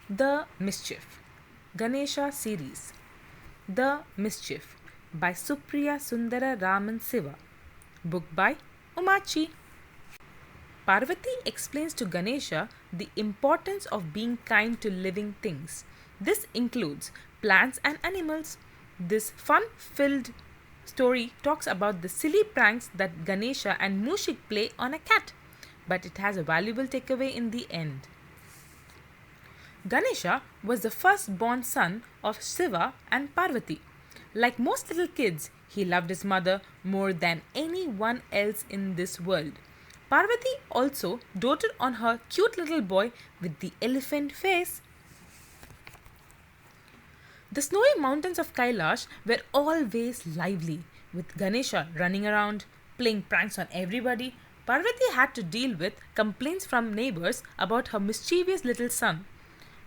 The Mischief Ganesha Series The Mischief by Supriya Sundara Raman Siva. Book by Umachi. Parvati explains to Ganesha the importance of being kind to living things. This includes plants and animals. This fun filled story talks about the silly pranks that Ganesha and Mushik play on a cat, but it has a valuable takeaway in the end. Ganesha was the first-born son of Shiva and Parvati. Like most little kids, he loved his mother more than anyone else in this world. Parvati also doted on her cute little boy with the elephant face. The snowy mountains of Kailash were always lively, with Ganesha running around, playing pranks on everybody. Parvati had to deal with complaints from neighbors about her mischievous little son.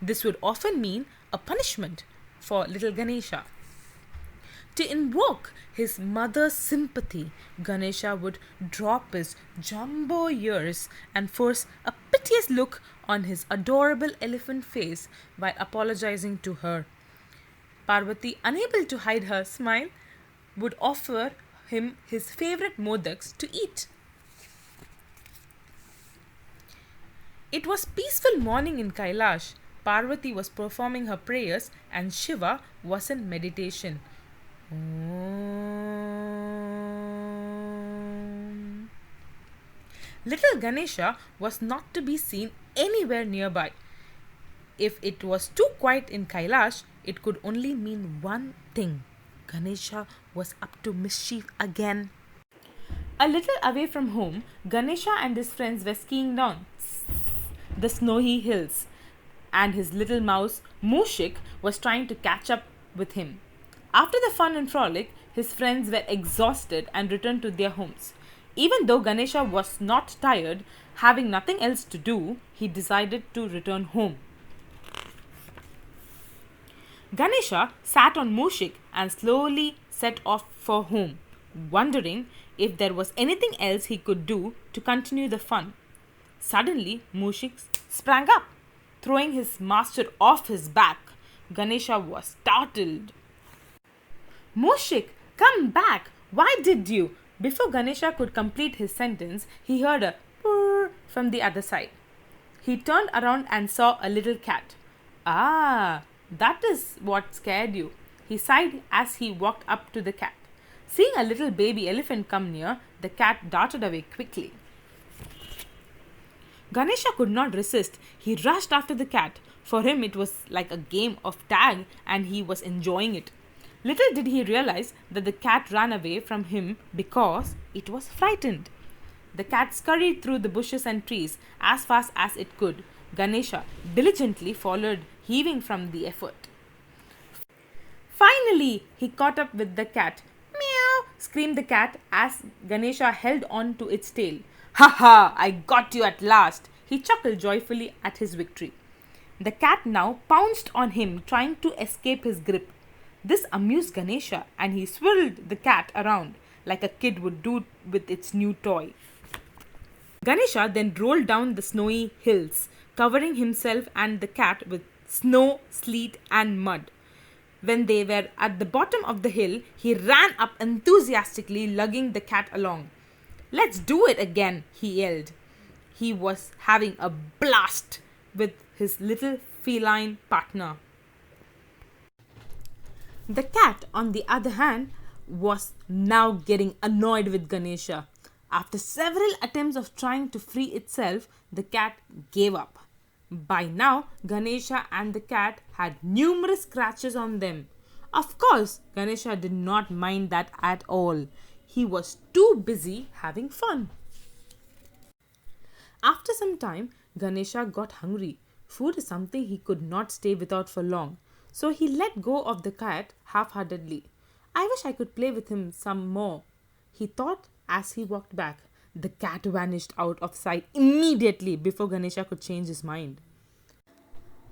This would often mean a punishment for little Ganesha. To invoke his mother's sympathy, Ganesha would drop his jumbo ears and force a piteous look on his adorable elephant face while apologizing to her. Parvati, unable to hide her smile, would offer him his favorite modaks to eat. It was peaceful morning in Kailash. Parvati was performing her prayers and Shiva was in meditation. Om. Little Ganesha was not to be seen anywhere nearby. If it was too quiet in Kailash, it could only mean one thing. Ganesha was up to mischief again. A little away from home, Ganesha and his friends were skiing down the snowy hills, and his little mouse Mushik was trying to catch up with him. After the fun and frolic, his friends were exhausted and returned to their homes. Even though Ganesha was not tired, having nothing else to do, he decided to return home. Ganesha sat on Mushik and slowly set off for home, wondering if there was anything else he could do to continue the fun. Suddenly, Mushik sprang up, throwing his master off his back. Ganesha was startled. Mushik, come back! Why did you? Before Ganesha could complete his sentence, he heard a purr from the other side. He turned around and saw a little cat. Ah, that is what scared you, he sighed as he walked up to the cat. Seeing a little baby elephant come near, the cat darted away quickly. Ganesha could not resist. He rushed after the cat. For him, it was like a game of tag and he was enjoying it. Little did he realize that the cat ran away from him because it was frightened. The cat scurried through the bushes and trees as fast as it could. Ganesha diligently followed, heaving from the effort. Finally, he caught up with the cat. Meow! Screamed the cat as Ganesha held on to its tail. Ha ha! I got you at last! He chuckled joyfully at his victory. The cat now pounced on him, trying to escape his grip. This amused Ganesha and he swirled the cat around like a kid would do with its new toy. Ganesha then rolled down the snowy hills, covering himself and the cat with snow, sleet, and mud. When they were at the bottom of the hill, he ran up enthusiastically, lugging the cat along. Let's do it again, he yelled. He was having a blast with his little feline partner. The cat, on the other hand, was now getting annoyed with Ganesha. After several attempts of trying to free itself, the cat gave up. By now, Ganesha and the cat had numerous scratches on them. Of course, Ganesha did not mind that at all. He was too busy having fun. After some time, Ganesha got hungry. Food is something he could not stay without for long. So he let go of the cat half-heartedly. I wish I could play with him some more, he thought as he walked back. The cat vanished out of sight immediately before Ganesha could change his mind.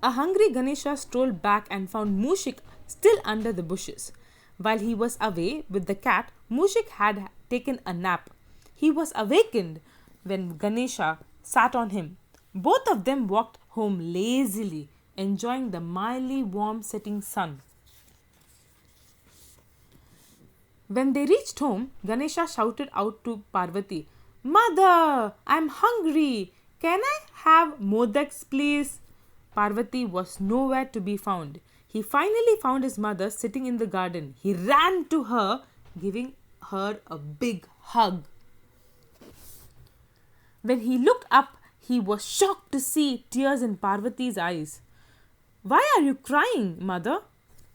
A hungry Ganesha strolled back and found Mushik still under the bushes. While he was away with the cat, Mushik had taken a nap. He was awakened when Ganesha sat on him. Both of them walked home lazily. enjoying the mildly warm setting sun. When they reached home, Ganesha shouted out to Parvati, "Mother, I'm hungry. Can I have modaks, please?" Parvati was nowhere to be found. He finally found his mother sitting in the garden. He ran to her, giving her a big hug. When he looked up, he was shocked to see tears in Parvati's eyes. "Why are you crying, mother?"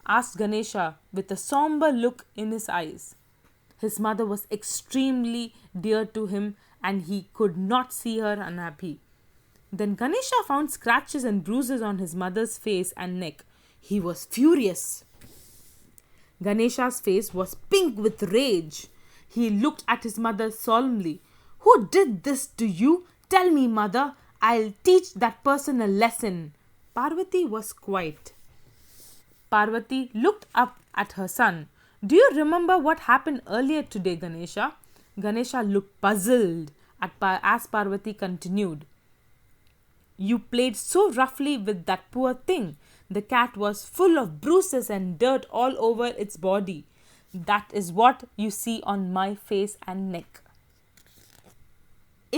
asked Ganesha with a somber look in his eyes. His mother was extremely dear to him and he could not see her unhappy. Then Ganesha found scratches and bruises on his mother's face and neck. He was furious. Ganesha's face was pink with rage. He looked at his mother solemnly. "Who did this to you? Tell me, mother. I'll teach that person a lesson." Parvati was quiet. Parvati looked up at her son. "Do you remember what happened earlier today, Ganesha?" Ganesha looked puzzled as Parvati continued. "You played so roughly with that poor thing. The cat was full of bruises and dirt all over its body. That is what you see on my face and neck.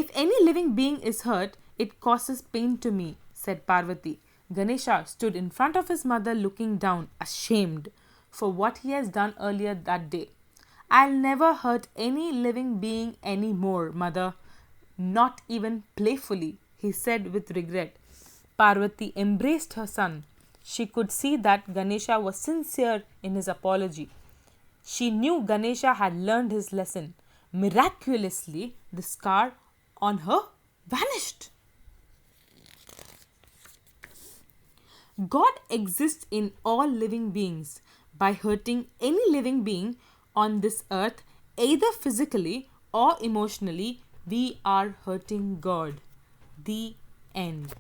If any living being is hurt, it causes pain to me," said Parvati. Ganesha stood in front of his mother looking down, ashamed for what he has done earlier that day. "I'll never hurt any living being any more, mother. Not even playfully," he said with regret. Parvati embraced her son. She could see that Ganesha was sincere in his apology. She knew Ganesha had learned his lesson. Miraculously, the scar on her vanished. God exists in all living beings. By hurting any living being on this earth, either physically or emotionally, we are hurting God. The end.